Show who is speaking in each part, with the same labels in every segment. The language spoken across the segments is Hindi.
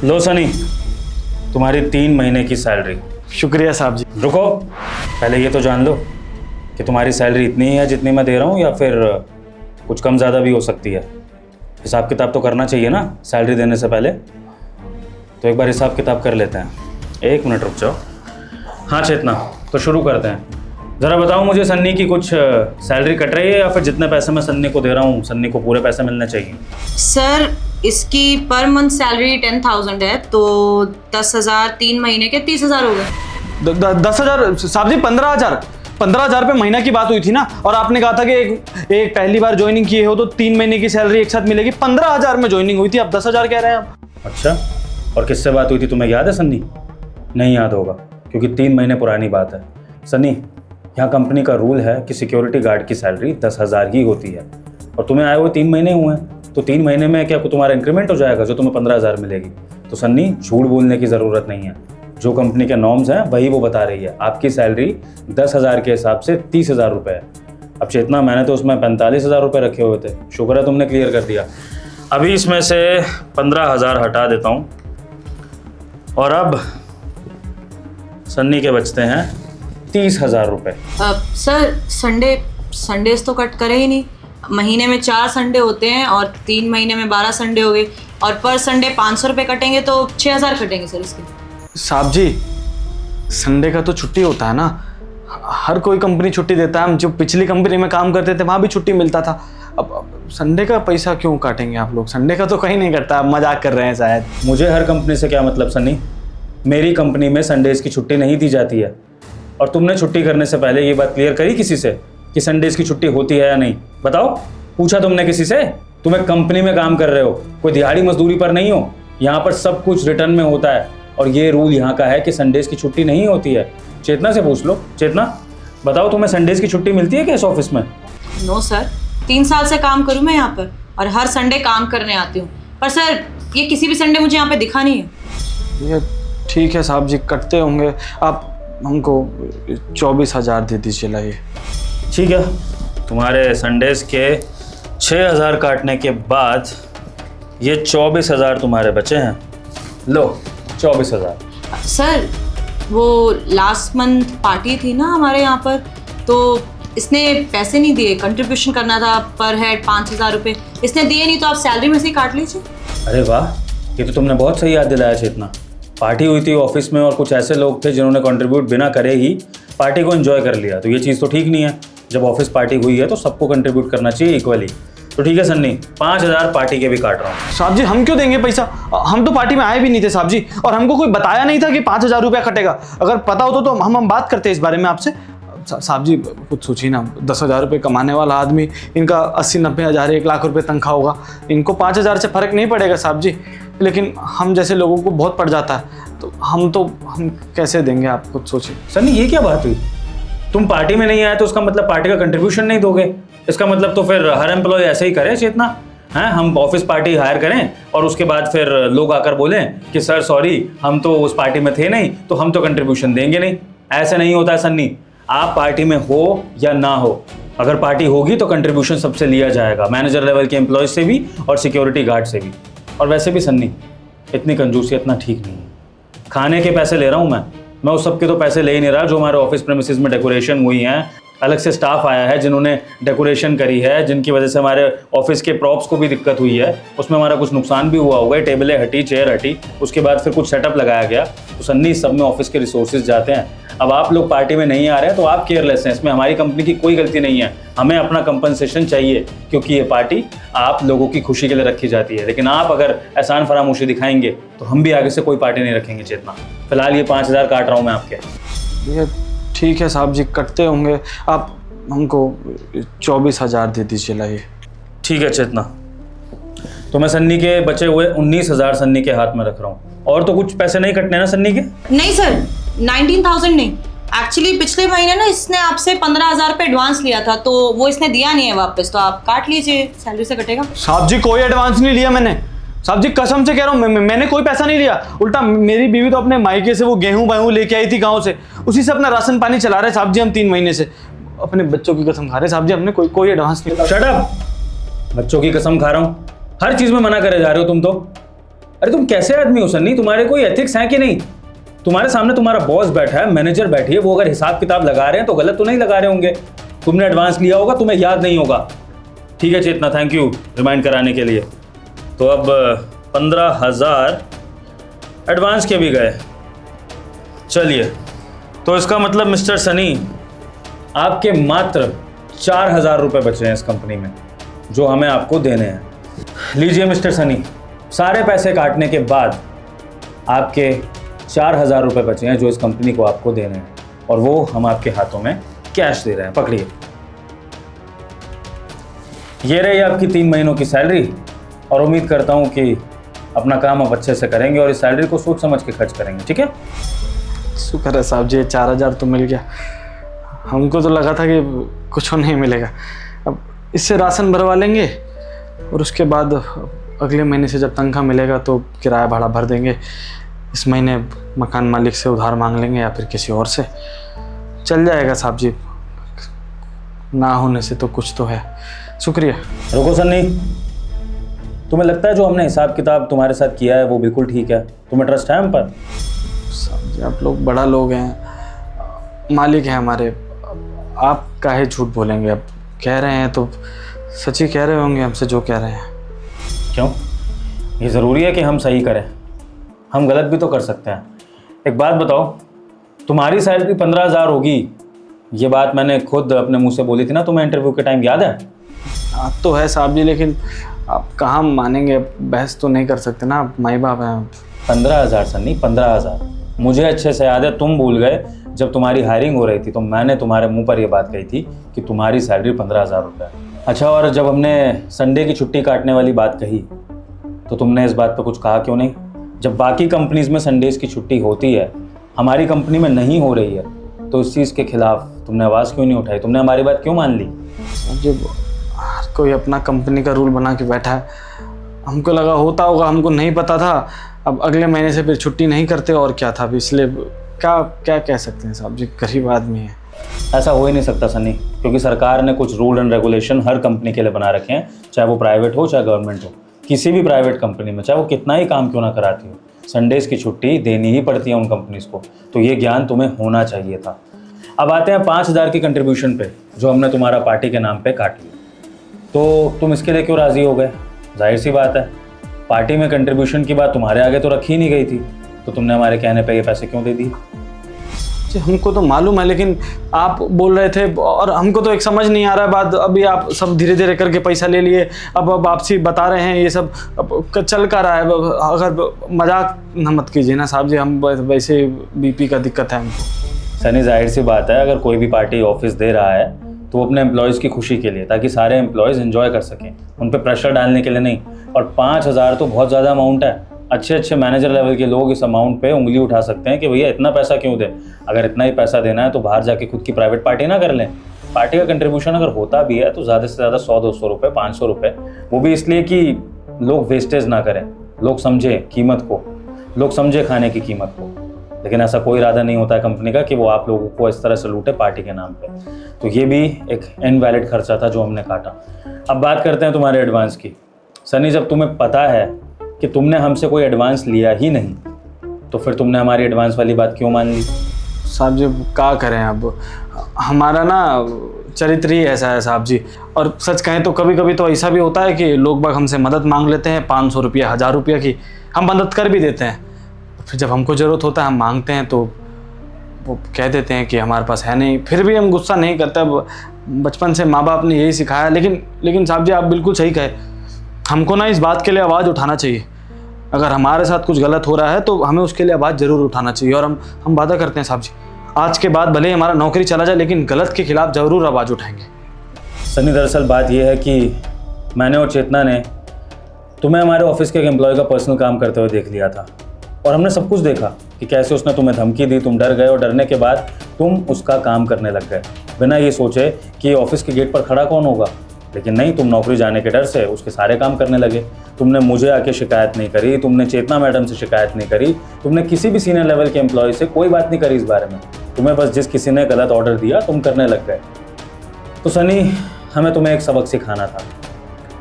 Speaker 1: लो सनी, तुम्हारी 3 महीने की सैलरी।
Speaker 2: शुक्रिया साहब जी।
Speaker 1: रुको, पहले ये तो जान लो कि तुम्हारी सैलरी इतनी ही है जितनी मैं दे रहा हूँ, या फिर कुछ कम ज़्यादा भी हो सकती है। हिसाब किताब तो करना चाहिए ना सैलरी देने से पहले, तो एक बार हिसाब किताब कर लेते हैं। 1 मिनट रुक जाओ। हाँ चेतना, तो शुरू करते हैं। ज़रा बताओ मुझे, सन्नी की कुछ सैलरी कट रही है या फिर जितने पैसे मैं सन्नी को दे रहा हूँ सन्नी को पूरे पैसे मिलने चाहिए?
Speaker 3: सर इसकी पर मंथ सैलरी 10,000 है, तो 10,000 3 महीने के 30,000 हो गए।
Speaker 2: 10,000 साहब जी? 15,000 रुपये महीना की बात हुई थी ना, और आपने कहा था कि एक पहली बार ज्वाइनिंग किए हो तो 3 महीने की सैलरी एक साथ मिलेगी। 15,000 में ज्वाइनिंग हुई थी, आप 10,000 कह रहे हैं आप?
Speaker 1: अच्छा, और किससे बात हुई थी तुम्हें याद है सन्नी? नहीं याद होगा क्योंकि 3 महीने पुरानी बात है। सन्नी, यहाँ कंपनी का रूल है कि सिक्योरिटी गार्ड की सैलरी 10,000 ही होती है, और तुम्हें आए हुए 3 महीने हुए हैं, तो 3 महीने में क्या तुम्हारा इंक्रीमेंट हो जाएगा जो तुम्हें 15,000 मिलेगी? तो सन्नी, झूठ बोलने की ज़रूरत नहीं है, जो कंपनी के नॉर्म्स हैं वही वो बता रही है। आपकी सैलरी 10,000 के हिसाब से 30,000 रुपये है। अब चेतना, मैंने तो उसमें 45,000 रुपये रखे हुए थे, शुक्र है तुमने क्लियर कर दिया। अभी इसमें से 15,000 हटा देता हूँ, और अब सन्नी के बचते हैं 30,000 रुपये।
Speaker 3: सर संडेज तो कट करे ही नहीं। महीने में 4 संडे होते हैं और 3 महीने में 12 संडे हो गए, और पर संडे 500 रुपये कटेंगे तो 6,000 कटेंगे सर इसके।
Speaker 2: साहब जी, संडे का तो छुट्टी होता है ना, हर कोई कंपनी छुट्टी देता है। हम जो पिछली कंपनी में काम करते थे वहाँ भी छुट्टी मिलता था। अब संडे का पैसा क्यों काटेंगे आप लोग? संडे का तो कहीं नहीं कटता, आप मजाक कर रहे हैं शायद।
Speaker 1: मुझे हर कंपनी से क्या मतलब सन्नी? मेरी कंपनी में संडेज़ की छुट्टी नहीं दी जाती है, और तुमने छुट्टी करने से पहले ये बात क्लियर करी किसी से कि संडेज़ की छुट्टी होती है या नहीं? बताओ, पूछा तुमने किसी से? तुम एक कंपनी में काम कर रहे हो, कोई दिहाड़ी मजदूरी पर नहीं हो। यहाँ पर सब कुछ रिटर्न में होता है, और ये रूल यहाँ का है कि संडेज़ की छुट्टी नहीं होती है। चेतना से पूछ लो। चेतना, बताओ तुम्हें संडेज़ की छुट्टी मिलती है क्या इस ऑफिस में?
Speaker 3: नो सर, 3 साल से काम करूँ मैं यहाँ पर, और हर संडे काम करने आती हूँ, पर सर ये किसी भी संडे मुझे यहाँ पे दिखा नहीं है।
Speaker 2: ये ठीक है साहब जी, कटते होंगे। आप हमको 24,000 दे दीजिए। लाइए।
Speaker 1: ठीक है, तुम्हारे संडेज़ के 6,000 काटने के बाद ये 24,000 तुम्हारे बचे हैं। लो 24,000।
Speaker 3: सर वो लास्ट मंथ पार्टी थी ना हमारे यहाँ पर, तो इसने पैसे नहीं दिए, कंट्रीब्यूशन करना था पर हेड 5,000 रुपये, इसने दिए नहीं, तो आप सैलरी में से ही काट लीजिए।
Speaker 1: अरे वाह, ये तो तुमने बहुत सही याद दिलाया चेतना। पार्टी हुई थी ऑफिस में और कुछ ऐसे लोग थे जिन्होंने कंट्रीब्यूट बिना करे ही पार्टी को एंजॉय कर लिया, तो ये चीज़ तो ठीक नहीं है। जब ऑफिस पार्टी हुई है तो सबको कंट्रीब्यूट करना चाहिए इक्वली। तो ठीक है सन्नी, 5,000 पार्टी के भी काट रहा हूँ।
Speaker 2: साहब जी, हम क्यों देंगे पैसा? हम तो पार्टी में आए भी नहीं थे साहब जी, और हमको कोई बताया नहीं था कि 5,000 रुपया कटेगा। अगर पता होता तो हम बात करते इस बारे में आपसे। साहब जी कुछ सोचिए ना, 10,000 रुपये कमाने वाला आदमी, इनका 80-90 हज़ार 1 लाख रुपये तनख्वाह होगा, इनको 5,000 से फ़र्क नहीं पड़ेगा साहब जी, लेकिन हम जैसे लोगों को बहुत पड़ जाता है, तो हम कैसे देंगे? आप कुछ सोचिए।
Speaker 1: सन्नी, ये क्या बात हुई? तुम पार्टी में नहीं आए तो उसका मतलब पार्टी का कंट्रीब्यूशन नहीं दोगे? इसका मतलब तो फिर हर एम्प्लॉय ऐसे ही करे चेतना? हैं, हम ऑफिस पार्टी हायर करें और उसके बाद फिर लोग आकर बोलें कि सर सॉरी, हम तो उस पार्टी में थे नहीं, तो हम तो कंट्रीब्यूशन देंगे नहीं। ऐसा नहीं होता है सन्नी। आप पार्टी में हो या ना हो, अगर पार्टी होगी तो कंट्रीब्यूशन सबसे लिया जाएगा, मैनेजर लेवल के एम्प्लॉयज से भी और सिक्योरिटी गार्ड से भी। और वैसे भी सन्नी, इतनी कंजूसी इतना ठीक नहीं है। खाने के पैसे ले रहा हूँ मैं उस सब के तो पैसे ले ही नहीं रहा जो हमारे ऑफिस प्रेमिसेस में डेकोरेशन हुई हैं। अलग से स्टाफ आया है जिन्होंने डेकोरेशन करी है, जिनकी वजह से हमारे ऑफिस के प्रॉप्स को भी दिक्कत हुई है, उसमें हमारा कुछ नुकसान भी हुआ होगा। टेबलें हटी, चेयर हटी, उसके बाद फिर कुछ सेटअप लगाया गया। तो सन्नी, सब में ऑफिस के रिसोर्सेज जाते हैं। अब आप लोग पार्टी में नहीं आ रहे हैं तो आप केयरलेस हैं, इसमें हमारी कंपनी की कोई गलती नहीं है। हमें अपना कंपनसेशन चाहिए, क्योंकि ये पार्टी आप लोगों की खुशी के लिए रखी जाती है। लेकिन आप अगर एहसान फरामोशी दिखाएंगे तो हम भी आगे से कोई पार्टी नहीं रखेंगे चेतना। फिलहाल ये 5,000 काट रहा हूँ मैं आपके।
Speaker 2: ये ठीक है साहब जी, कटते होंगे। आप हमको 24,000 दे दीजिए। लाइए।
Speaker 1: ठीक है चेतना, तो मैं सन्नी के बचे हुए 19,000 सन्नी के हाथ में रख रहा हूँ। और तो कुछ पैसे नहीं कटने ना सन्नी के?
Speaker 3: नहीं सर, 19,000 नहीं, एक्चुअली पिछले महीने ना इसने आपसे 15,000 रुपये एडवांस लिया था, तो वो इसने दिया नहीं है वापस, तो आप काट लीजिए, सैलरी से कटेगा।
Speaker 2: साहब जी, कोई एडवांस नहीं लिया मैंने। साहब जी कसम से कह रहा हूँ, मैंने कोई पैसा नहीं लिया। उल्टा मेरी बीवी तो अपने मायके से वो गेहूं लेके आई थी गाँव से, उसी से अपना राशन पानी चला रहे साहब जी। हम 3 महीने से अपने बच्चों की कसम खा रहे साहब जी, हमने कोई एडवांस नहीं लिया।
Speaker 1: Shut up! बच्चों की कसम खा रहा हूँ? हर चीज़ में मना करे जा रहे हो तुम तो। अरे तुम कैसे आदमी हो सन्नी, तुम्हारे कोई एथिक्स हैं कि नहीं? तुम्हारे सामने तुम्हारा बॉस बैठा है, मैनेजर बैठी है, वो अगर हिसाब किताब लगा रहे हैं तो गलत तो नहीं लगा रहे होंगे। तुमने एडवांस लिया होगा, तुम्हें याद नहीं होगा। ठीक है चेतना, थैंक यू रिमाइंड कराने के लिए। तो अब 15,000 एडवांस के भी गए। चलिए, तो इसका मतलब मिस्टर सनी, आपके मात्र 4,000 रुपये बचे हैं इस कंपनी में, जो हमें आपको देने हैं। लीजिए मिस्टर सनी, सारे पैसे काटने के बाद आपके 4,000 रुपये बचे हैं, जो इस कंपनी को आपको देने हैं, और वो हम आपके हाथों में कैश दे रहे हैं। पकड़िए, ये रही आपकी 3 महीनों की सैलरी, और उम्मीद करता हूँ कि अपना काम आप अच्छे से करेंगे और इस सैलरी को सोच समझ के खर्च करेंगे, ठीक है?
Speaker 2: शुक्र है साहब जी, 4,000 तो मिल गया। हमको तो लगा था कि कुछ नहीं मिलेगा। अब इससे राशन भरवा लेंगे और उसके बाद अगले महीने से जब तनख्वाह मिलेगा तो किराया भाड़ा भर देंगे। इस महीने मकान मालिक से उधार मांग लेंगे या फिर किसी और से, चल जाएगा साहब जी। ना होने से तो कुछ तो है। शुक्रिया।
Speaker 1: रुको सन्नी, तुम्हें लगता है जो हमने हिसाब किताब तुम्हारे साथ किया है वो बिल्कुल ठीक है? तुम्हें ट्रस्ट है हम पर?
Speaker 2: साहब जी, आप लोग बड़ा लोग हैं, मालिक हैं हमारे, आप काहे झूठ बोलेंगे? अब कह रहे हैं तो सच ही कह रहे होंगे हमसे जो कह रहे हैं।
Speaker 1: क्यों? ये ज़रूरी है कि हम सही करें? हम गलत भी तो कर सकते हैं। एक बात बताओ, तुम्हारी सैलरी 15,000 होगी, ये बात मैंने खुद अपने मुंह से बोली थी ना तुम्हें इंटरव्यू के टाइम, याद है?
Speaker 2: हाँ तो है साहब जी, लेकिन आप कहाँ मानेंगे? बहस तो नहीं कर सकते ना, आप माई बाप हैं।
Speaker 1: 15,000 सन्नी, 15,000। मुझे अच्छे से याद है, तुम भूल गए जब तुम्हारी हायरिंग हो रही थी तो मैंने तुम्हारे मुंह पर यह बात कही थी कि तुम्हारी सैलरी 15,000 रुपये। अच्छा, और जब हमने संडे की छुट्टी काटने वाली बात कही तो तुमने इस बात पर कुछ कहा क्यों नहीं? जब बाकी कंपनीज में संडेज की छुट्टी होती है, हमारी कंपनी में नहीं हो रही है, तो इस चीज़ के खिलाफ तुमने आवाज़ क्यों नहीं उठाई? तुमने हमारी बात क्यों मान ली?
Speaker 2: जी, हर कोई अपना कंपनी का रूल बना के बैठा है, हमको लगा होता होगा, हमको नहीं पता था। अब अगले महीने से फिर छुट्टी नहीं करते और क्या था, इसलिए क्या कह सकते हैं साहब जी, गरीब आदमी है।
Speaker 1: ऐसा हो ही नहीं सकता सनी, क्योंकि सरकार ने कुछ rule and regulation her company के लिए बना रखे हैं, चाहे वो प्राइवेट हो चाहे गवर्नमेंट हो। किसी भी प्राइवेट कंपनी में चाहे वो कितना ही काम क्यों ना कराती हो, संडेज़ की छुट्टी देनी ही पड़ती है उन कंपनीज़ को। तो ये ज्ञान तुम्हें होना चाहिए था। अब आते हैं 5,000 की कंट्रीब्यूशन पे, जो हमने तुम्हारा पार्टी के नाम पे काट लिया। तो तुम इसके लिए क्यों राज़ी हो गए? जाहिर सी बात है, पार्टी में कंट्रीब्यूशन की बात तुम्हारे आगे तो रखी ही नहीं गई थी, तो तुमने हमारे कहने पे ये पैसे क्यों दे दिए?
Speaker 2: जी, हमको तो मालूम है, लेकिन आप बोल रहे थे और हमको तो एक समझ नहीं आ रहा है बात। अभी आप सब धीरे धीरे करके पैसा ले लिए, अब वापसी बता रहे हैं, ये सब अब चल कर रहा है। अगर मजाक न मत कीजिए ना साहब जी, हम वैसे बीपी का दिक्कत है हमको।
Speaker 1: सनी, जाहिर सी बात है, अगर कोई भी पार्टी ऑफिस दे रहा है तो वो अपने एम्प्लॉयज़ की खुशी के लिए, ताकि सारे एम्प्लॉयज़ एंजॉय कर सकें, उन पर प्रेशर डालने के लिए नहीं। और 5,000 तो बहुत ज़्यादा अमाउंट है। अच्छे मैनेजर लेवल के लोग इस अमाउंट पे उंगली उठा सकते हैं कि भैया इतना पैसा क्यों दें। अगर इतना ही पैसा देना है तो बाहर जाके खुद की प्राइवेट पार्टी ना कर लें। पार्टी का कंट्रीब्यूशन अगर होता भी है तो ज़्यादा से ज़्यादा 100-200 रुपये, 500 रुपये, वो भी इसलिए कि लोग वेस्टेज ना करें, लोग समझे कीमत को, लोग समझे खाने की कीमत को। लेकिन ऐसा कोई इरादा नहीं होता है कंपनी का कि वो आप लोगों को इस तरह से लूटे पार्टी के नाम पे। तो ये भी एक इनवैलिड खर्चा था जो हमने काटा। अब बात करते हैं तुम्हारे एडवांस की। सनी, जब तुम्हें पता है कि तुमने हमसे कोई एडवांस लिया ही नहीं, तो फिर तुमने हमारी एडवांस वाली बात क्यों मान ली?
Speaker 2: साहब जी, क्या करें, अब हमारा ना चरित्र ही ऐसा है साहब जी। और सच कहें तो कभी कभी तो ऐसा भी होता है कि लोग बाग हमसे मदद मांग लेते हैं, 500 रुपया, 1,000 रुपया की, हम मदद कर भी देते हैं। फिर जब हमको ज़रूरत होता है, हम मांगते हैं तो वो कह देते हैं कि हमारे पास है नहीं। फिर भी हम गुस्सा नहीं करते। अब बचपन से माँ बाप ने यही सिखाया। लेकिन साहब जी, आप बिल्कुल सही कहे, हमको ना इस बात के लिए आवाज़ उठाना चाहिए। अगर हमारे साथ कुछ गलत हो रहा है तो हमें उसके लिए आवाज़ ज़रूर उठाना चाहिए। और हम वादा करते हैं साहब जी, आज के बाद भले ही हमारा नौकरी चला जाए, लेकिन गलत के खिलाफ ज़रूर आवाज़ उठाएंगे।
Speaker 1: सनी, दरअसल बात यह है कि मैंने और चेतना ने तुम्हें हमारे ऑफिस के एक एम्प्लॉय का पर्सनल काम करते हुए देख लिया था, और हमने सब कुछ देखा कि कैसे उसने तुम्हें धमकी दी, तुम डर गए, और डरने के बाद तुम उसका काम करने लग गए, बिना ये सोचे कि ऑफिस के गेट पर खड़ा कौन होगा। लेकिन नहीं, तुम नौकरी जाने के डर से उसके सारे काम करने लगे। तुमने मुझे आके शिकायत नहीं करी, तुमने चेतना मैडम से शिकायत नहीं करी, तुमने किसी भी सीनियर लेवल के एम्प्लॉय से कोई बात नहीं करी इस बारे में। तुम्हें बस जिस किसी ने गलत ऑर्डर दिया तुम करने लग गए। तो सनी, हमें तुम्हें एक सबक सिखाना था।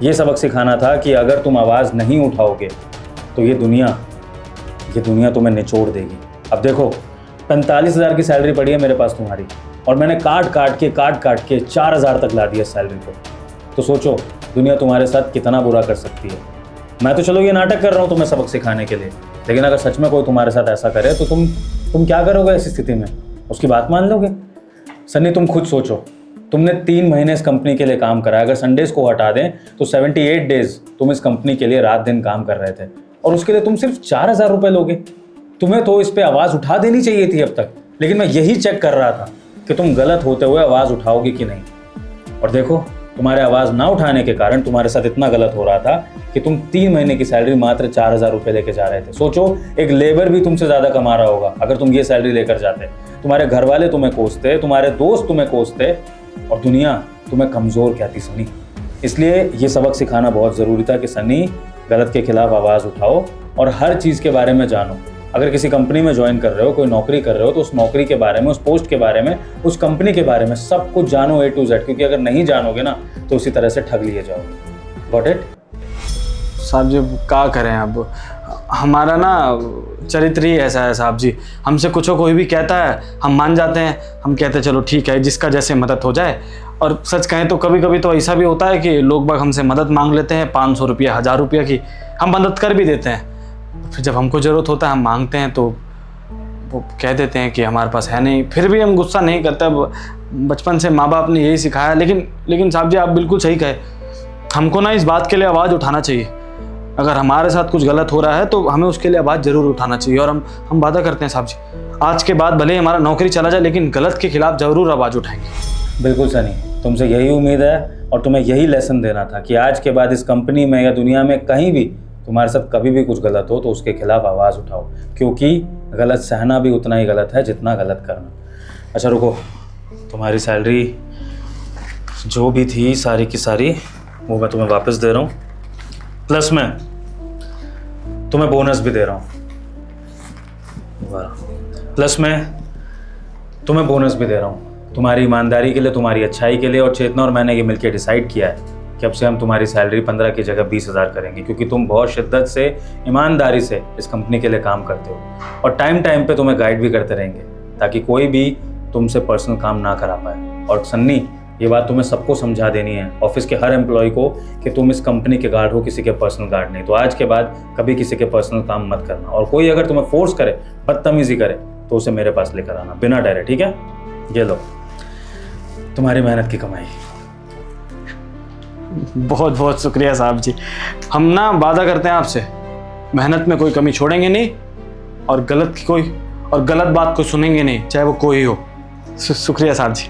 Speaker 1: ये सबक सिखाना था कि अगर तुम आवाज़ नहीं उठाओगे तो ये दुनिया तुम्हें निचोड़ देगी। अब देखो 45,000 की सैलरी पड़ी है मेरे पास तुम्हारी, और मैंने काट काट के 4,000 तक ला दिया सैलरी को। तो सोचो दुनिया तुम्हारे साथ कितना बुरा कर सकती है। मैं तो चलो ये नाटक कर रहा हूँ तुम्हें सबक सिखाने के लिए, लेकिन अगर सच में कोई तुम्हारे साथ ऐसा करे तो तुम क्या करोगे ऐसी स्थिति में? उसकी बात मान लोगे? सन्नी तुम खुद सोचो, तुमने 3 महीने इस कंपनी के लिए काम करा, अगर संडेज को हटा दें तो 78 डेज तुम इस कंपनी के लिए रात दिन काम कर रहे थे, और उसके लिए तुम सिर्फ 4,000 रुपये लोगे। तुम्हें तो इस पर आवाज़ उठा देनी चाहिए थी अब तक, लेकिन मैं यही चेक कर रहा था कि तुम गलत होते हुए आवाज़ उठाओगे कि नहीं। और देखो तुम्हारे आवाज़ ना उठाने के कारण तुम्हारे साथ इतना गलत हो रहा था कि तुम 3 महीने की सैलरी मात्र 4,000 रुपये लेके जा रहे थे। सोचो एक लेबर भी तुमसे ज़्यादा कमा रहा होगा अगर तुम ये सैलरी लेकर जाते। तुम्हारे घर वाले तुम्हें कोसते, तुम्हारे दोस्त तुम्हें कोसते, और दुनिया तुम्हें कमज़ोर कहती सनी। इसलिए ये सबक सिखाना बहुत ज़रूरी था कि सनी गलत के खिलाफ आवाज़ उठाओ और हर चीज़ के बारे में जानो। अगर किसी कंपनी में ज्वाइन कर रहे हो, कोई नौकरी कर रहे हो, तो उस नौकरी के बारे में, उस पोस्ट के बारे में, उस कंपनी के बारे में सब कुछ जानो A to Z, क्योंकि अगर नहीं जानोगे ना तो उसी तरह से ठग लिए जाओगे। Got it?
Speaker 2: साहब जी क्या करें, अब हमारा ना चरित्र ही ऐसा है साहब जी। हमसे कुछ कोई भी कहता है हम मान जाते हैं, हम कहते हैं चलो ठीक है जिसका जैसे मदद हो जाए। और सच कहें तो कभी कभी तो ऐसा भी होता है कि लोग बाग हमसे मदद मांग लेते हैं 500 रुपया 1000 रुपया की, हम मदद कर भी देते हैं। फिर जब हमको ज़रूरत होता है हम मांगते हैं तो वो कह देते हैं कि हमारे पास है नहीं। फिर भी हम गुस्सा नहीं करते, बचपन से माँ बाप ने यही सिखाया। लेकिन साहब जी आप बिल्कुल सही कहे, हमको ना इस बात के लिए आवाज़ उठाना चाहिए। अगर हमारे साथ कुछ गलत हो रहा है तो हमें उसके लिए आवाज़ ज़रूर उठाना चाहिए। और हम वादा करते हैं साहब जी, आज के बाद भले ही हमारा नौकरी चला जाए लेकिन गलत के खिलाफ ज़रूर आवाज़ उठाएंगे।
Speaker 1: बिल्कुल सनी, तुमसे यही उम्मीद है और तुम्हें यही लेसन देना था कि आज के बाद इस कंपनी में या दुनिया में कहीं भी तुम्हारे साथ कभी भी कुछ गलत हो तो उसके खिलाफ आवाज़ उठाओ, क्योंकि गलत सहना भी उतना ही गलत है जितना गलत करना। अच्छा रुको, तुम्हारी सैलरी जो भी थी सारी की सारी वो मैं तुम्हें वापस दे रहा हूँ, प्लस मैं तुम्हें बोनस भी दे रहा हूँ। प्लस मैं तुम्हें बोनस भी दे रहा हूँ तुम्हारी ईमानदारी के लिए, तुम्हारी अच्छाई के लिए। और चेतना और मैंने ये मिलकर डिसाइड किया है कि अब से हम तुम्हारी सैलरी 15 की जगह 20,000 करेंगे, क्योंकि तुम बहुत शिद्दत से, ईमानदारी से इस कंपनी के लिए काम करते हो, और टाइम टाइम पे तुम्हें गाइड भी करते रहेंगे ताकि कोई भी तुमसे पर्सनल काम ना करा पाए। और सन्नी ये बात तुम्हें सबको समझा देनी है, ऑफिस के हर एम्प्लॉय को, कि तुम इस कंपनी के गार्ड हो, किसी के पर्सनल गार्ड नहीं। तो आज के बाद कभी किसी के पर्सनल काम मत करना, और कोई अगर तुम्हें फोर्स करे, बदतमीजी करे, तो उसे मेरे पास लेकर आना बिना डरे, ठीक है? ये लो तुम्हारी मेहनत की कमाई।
Speaker 2: बहुत बहुत शुक्रिया साहब जी। हम ना वादा करते हैं आपसे मेहनत में कोई कमी छोड़ेंगे नहीं, और गलत बात को सुनेंगे नहीं, चाहे वो कोई हो। शुक्रिया साहब जी।